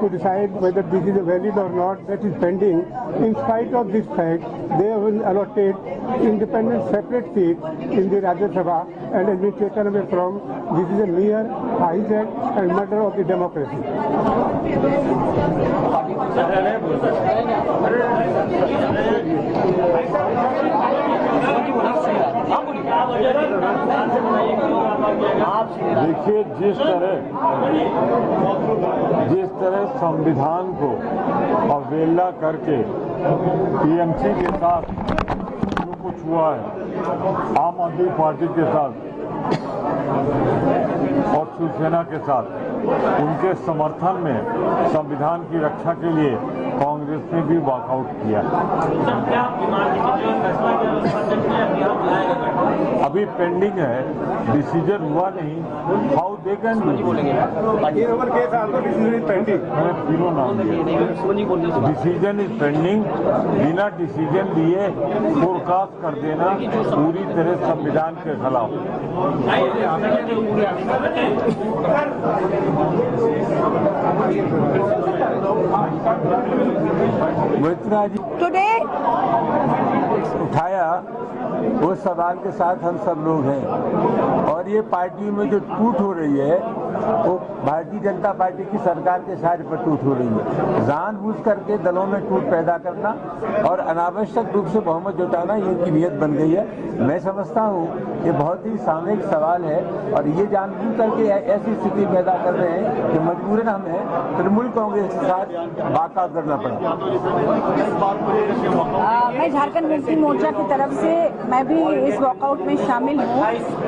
to decide whether this is valid or not. That is pending. In spite of this fact, they will allocate independent separate seats in the Rajya Sabha, and as we taken away from, this is a mere hijack and murder of the democracy. देखिए, जिस तरह संविधान को अवहेलना करके TMC के साथ जो कुछ हुआ है, आम आदमी पार्टी के साथ और शिवसेना के साथ, उनके समर्थन में संविधान की रक्षा के लिए कांग्रेस ने भी वॉकआउट किया। अभी पेंडिंग है, डिसीजन हुआ नहीं। हाउ दे कैन तीनों नाम डिसीजन इज पेंडिंग। बिना डिसीजन लिए फोरकास्ट कर देना पूरी तरह संविधान के खिलाफ। टुडे उठाया उस सवाल के साथ हम सब लोग हैं, और ये पार्टी में जो टूट हो रही है वो भारतीय जनता पार्टी की सरकार के साथ पर टूट हो रही है। जानबूझ करके दलों में टूट पैदा करना और अनावश्यक रूप से बहुमत जुटाना ये इनकी नीयत बन गई है। मैं समझता हूँ ये बहुत ही सामयिक सवाल है, और ये जानबूझ करके ऐसी स्थिति पैदा कर रहे हैं कि मजबूरन हमें तृणमूल कांग्रेस के साथ वाकआउट करना पड़ा। मैं झारखंड मुक्ति मोर्चा की तरफ से मैं भी इस वॉकआउट में शामिल हूँ,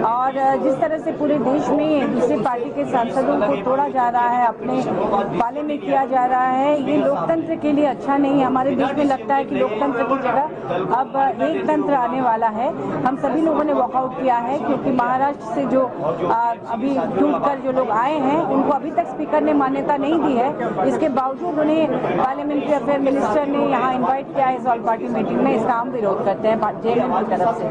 और जिस तरह से पूरे देश में दूसरी पार्टी के सांसदों को तोड़ा जा रहा है, अपने पाले में किया जा रहा है, ये लोकतंत्र के लिए अच्छा नहीं है। हमारे देश में लगता है कि लोकतंत्र की जगह अब एक तंत्र आने वाला है। हम सभी लोगों ने वॉकआउट किया है, क्योंकि महाराष्ट्र से जो अभी टूट कर जो लोग आए हैं उनको अभी तक स्पीकर ने मान्यता नहीं दी है। इसके बावजूद उन्हें पार्लियामेंट्री अफेयर मिनिस्टर ने यहाँ इन्वाइट किया है इस ऑल पार्टी मीटिंग में। इसका हम विरोध करते हैं जेएमएम की तरफ से।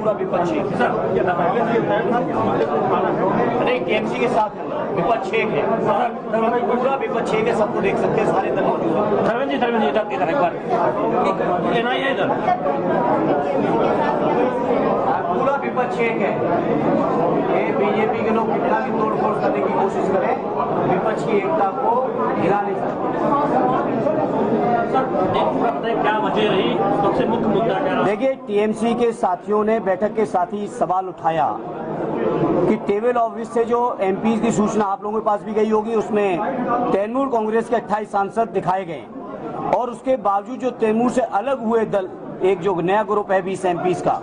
टीएमसी के साथ विपक्ष एक है, पूरा विपक्ष एक है, सबको देख सकते हैं, सारे दल मौजूद हैं। धर्मेंद्र जी इधर एक बार पूरा विपक्ष एक है। ये बीजेपी के लोग कितना भी तोड़फोड़ करने की कोशिश करें, विपक्ष की एकता को हिला नहीं सकते। क्या वजह रही, सबसे मुख्य मुद्दा क्या रहा? देखिए, टीएमसी के साथियों ने बैठक के साथ ही सवाल उठाया कि टेबल ऑफिस से जो एमपी की सूचना आप लोगों के पास भी गई होगी, उसमें तृणमूल कांग्रेस के 28 सांसद दिखाए गए, और उसके बावजूद जो तृणमूल से अलग हुए दल, एक जो नया ग्रुप है 20 एमपीज का,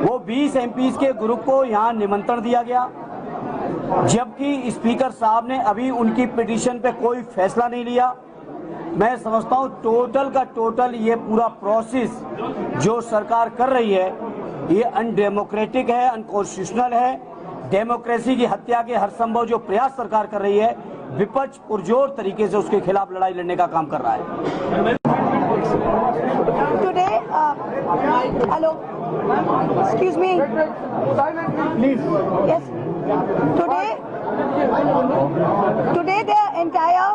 वो 20 एमपीज के ग्रुप को यहाँ निमंत्रण दिया गया, जबकि स्पीकर साहब ने अभी उनकी पिटीशन पे कोई फैसला नहीं लिया। मैं समझता हूँ टोटल का टोटल ये पूरा प्रोसेस जो सरकार कर रही है ये अनडेमोक्रेटिक है, अनकॉन्स्टिट्यूशनल है। डेमोक्रेसी की हत्या के हर संभव जो प्रयास सरकार कर रही है, विपक्ष पुरजोर तरीके से उसके खिलाफ लड़ाई लड़ने का काम कर रहा है। Today, hello, excuse me, please. Yes, today the entire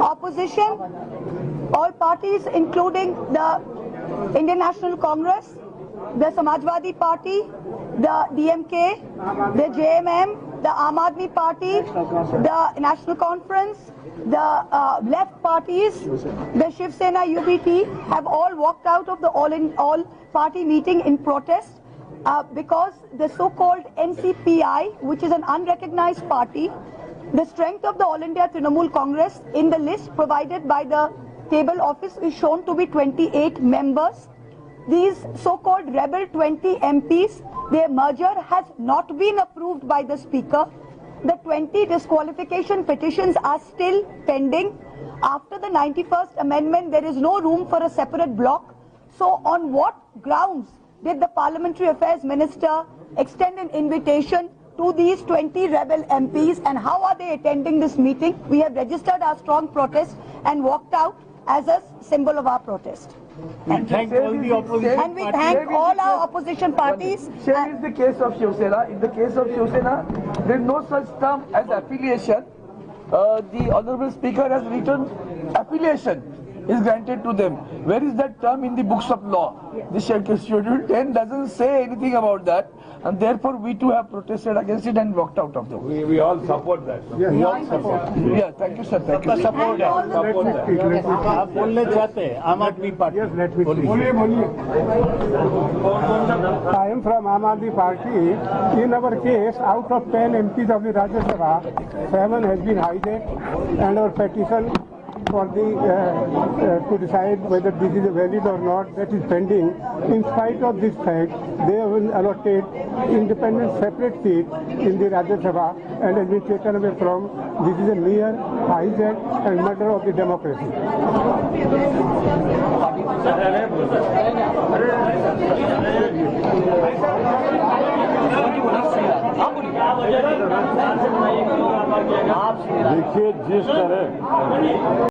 opposition, all parties including the Indian National Congress, the Samajwadi Party, the DMK, the JMM, the Aam Aadmi Party, the National Conference, the left parties, the Shiv Sena UBT have all walked out of the all party meeting in protest because the so-called NCPI, which is an unrecognized party, the strength of the All India Trinamool Congress in the list provided by the table office is shown to be 28 members. These so-called rebel 20 MPs, their merger has not been approved by the speaker. The 20 disqualification petitions are still pending. After the 91st amendment, there is no room for a separate block. So on what grounds did the Parliamentary Affairs Minister extend an invitation to these 20 rebel MPs, and how are they attending this meeting? We have registered our strong protest and walked out as a symbol of our protest. And we thank all our opposition parties. Same is the case of Shiv Sena. In the case of Shiv Sena, there is no such term as affiliation. the Honorable Speaker has written appellation is granted to them. Where is that term in the books of law? The Schedule 10 doesn't say anything about that, and therefore we too have protested against it and walked out of the way. We all support that. We all support. Yeah, thank you, sir. Thank you. Let me speak. Let me आप बोलना चाहते हैं आम आदमी party Yes, let me speak. I am from Aam Aadmi Party. In our case, out of 10 MPs of the Rajya Sabha, 7 has been hijacked, and our petition for the to decide whether this is valid or not, that is pending. In spite of this fact, they have allotted independent separate seat in the Rajya Sabha and has been taken away from. This is a mere hijack and murder of the democracy. देखिए जिस तरह